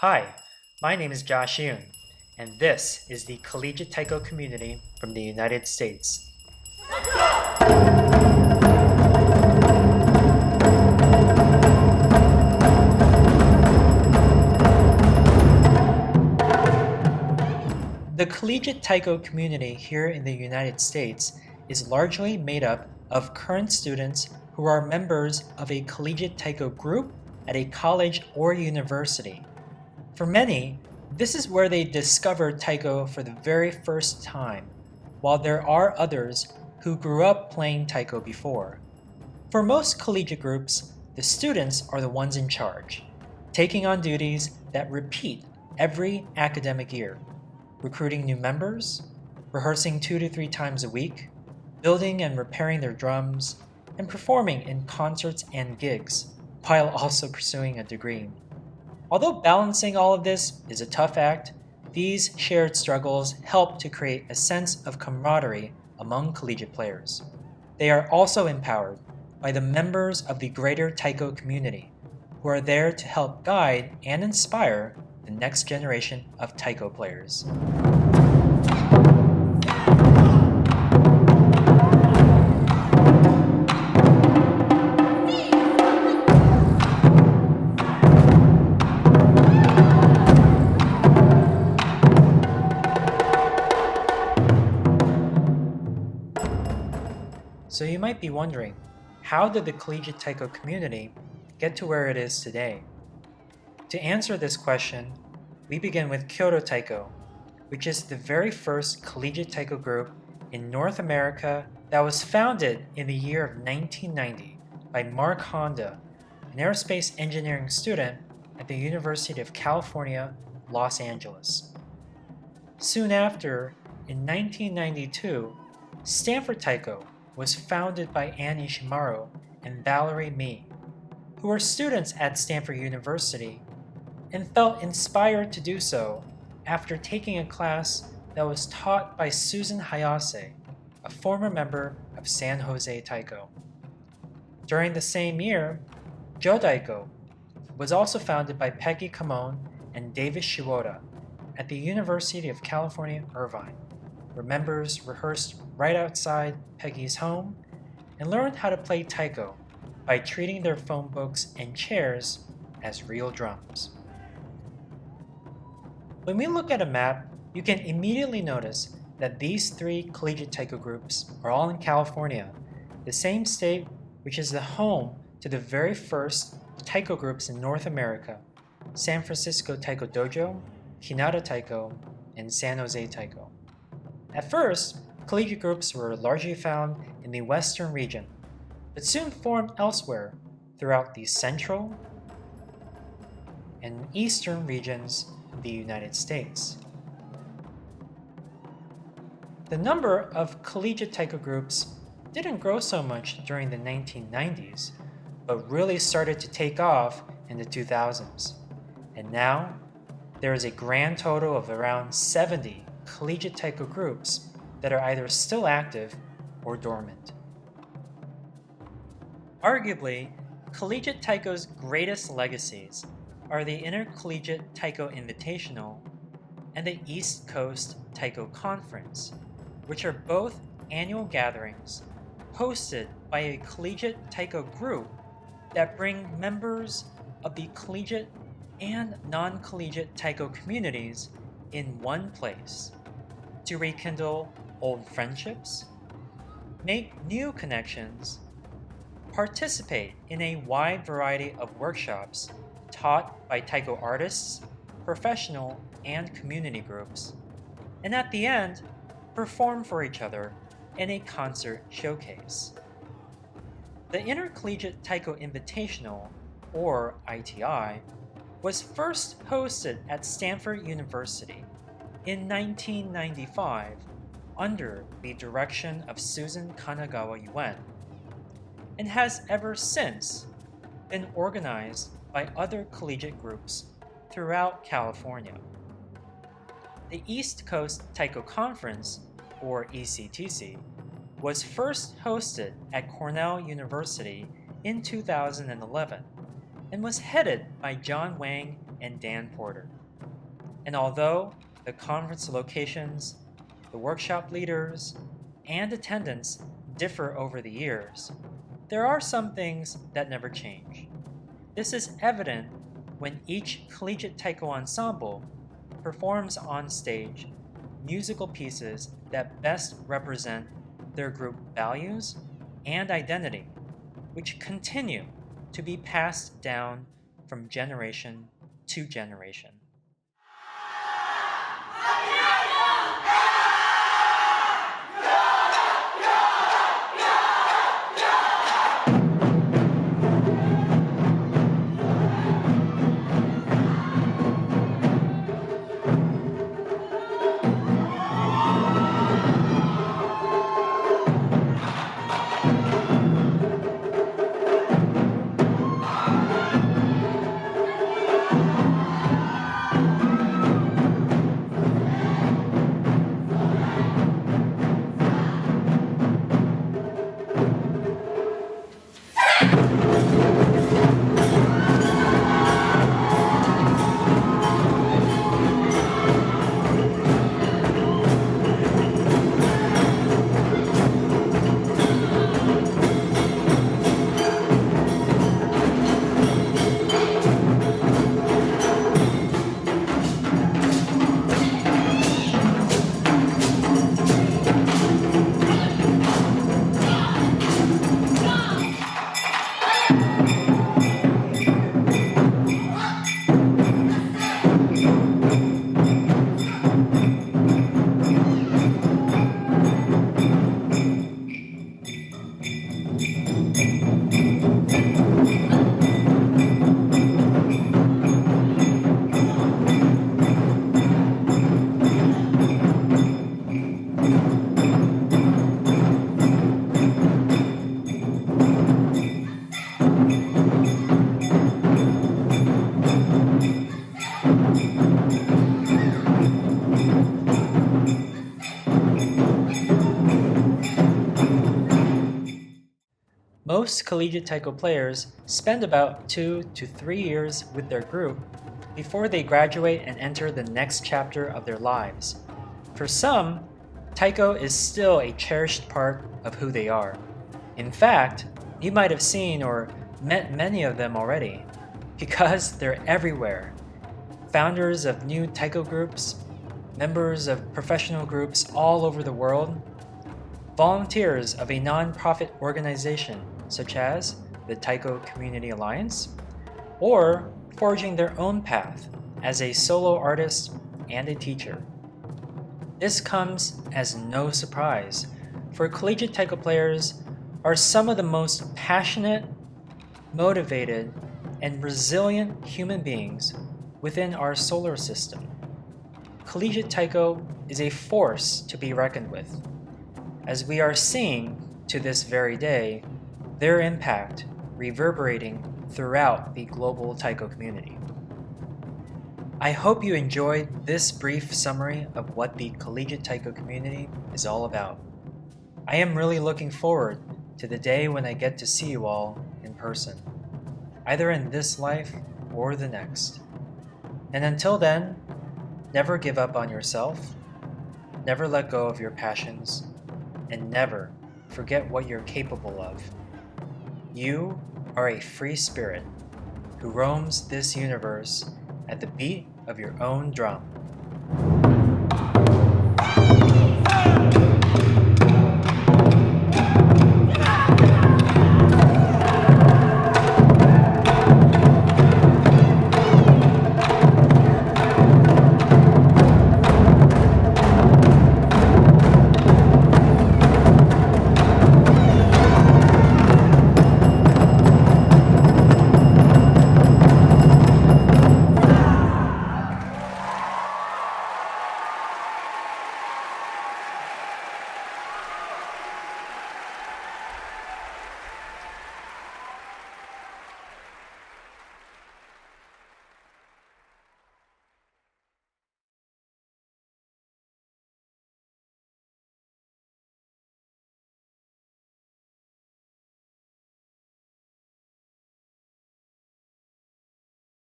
Hi, my name is Josh Yoon, and this is the Collegiate Taiko community from the United States. The Collegiate Taiko community here in the United States is largely made up of current students who are members of a Collegiate Taiko group at a college or university. For many, this is where they discovered Taiko for the very first time, while there are others who grew up playing Taiko before. For most collegiate groups, the students are the ones in charge, taking on duties that repeat every academic year, recruiting new members, rehearsing 2 to 3 times a week, building and repairing their drums, and performing in concerts and gigs, while also pursuing a degree. Although balancing all of this is a tough act, these shared struggles help to create a sense of camaraderie among collegiate players. They are also empowered by the members of the greater Taiko community, who are there to help guide and inspire the next generation of Taiko players. So you might be wondering, how did the Collegiate Taiko community get to where it is today? To answer this question, we begin with Kyoto Taiko, which is the very first collegiate Taiko group in North America that was founded in the year of 1990 by Mark Honda, an aerospace engineering student at the University of California, Los Angeles. Soon after, in 1992, Stanford Taiko was founded by Ann Ishimaru and Valerie Mee, who were students at Stanford University and felt inspired to do so after taking a class that was taught by Susan Hayase, a former member of San Jose Taiko. During the same year, Jodaiko was also founded by Peggy Kamon and David Shiwoda at the University of California, Irvine, where members rehearsed right outside Peggy's home and learned how to play Taiko by treating their phone books and chairs as real drums. When we look at a map, you can immediately notice that these 3 collegiate Taiko groups are all in California, the same state which is the home to the very first Taiko groups in North America: San Francisco Taiko Dojo, Hinata Taiko, and San Jose Taiko. At first, collegiate groups were largely found in the western region, but soon formed elsewhere throughout the central and eastern regions of the United States. The number of collegiate Taiko groups didn't grow so much during the 1990s, but really started to take off in the 2000s. And now, there is a grand total of around 70 collegiate Taiko groups that are either still active or dormant. Arguably, Collegiate Taiko's greatest legacies are the Intercollegiate Taiko Invitational and the East Coast Taiko Conference, which are both annual gatherings hosted by a collegiate Taiko group that bring members of the collegiate and non-collegiate Taiko communities in one place to rekindle old friendships, make new connections, participate in a wide variety of workshops taught by Taiko artists, professional and community groups, and at the end, perform for each other in a concert showcase. The Intercollegiate Taiko Invitational, or ITI, was first hosted at Stanford University in 1995 under the direction of Susan Kanagawa Yuen, and has ever since been organized by other collegiate groups throughout California. The East Coast Taiko Conference, or ECTC, was first hosted at Cornell University in 2011 and was headed by John Wang and Dan Porter. And although the conference locations, the workshop leaders, and attendance differ over the years, there are some things that never change. This is evident when each collegiate taiko ensemble performs on stage musical pieces that best represent their group values and identity, which continue to be passed down from generation to generation. Most collegiate taiko players spend about 2 to 3 years with their group before they graduate and enter the next chapter of their lives. For some, taiko is still a cherished part of who they are. In fact, you might have seen or met many of them already, because they're everywhere. Founders of new taiko groups, members of professional groups all over the world, volunteers of a non-profit organization such as the Taiko Community Alliance, or forging their own path as a solo artist and a teacher. This comes as no surprise, for collegiate taiko players are some of the most passionate, motivated, and resilient human beings within our solar system. Collegiate taiko is a force to be reckoned with, as we are seeing to this very day their impact reverberating throughout the global taiko community. I hope you enjoyed this brief summary of what the collegiate taiko community is all about. I am really looking forward to the day when I get to see you all in person, either in this life or the next. And until then, never give up on yourself, never let go of your passions, and never forget what you're capable of. You are a free spirit who roams this universe at the beat of your own drum.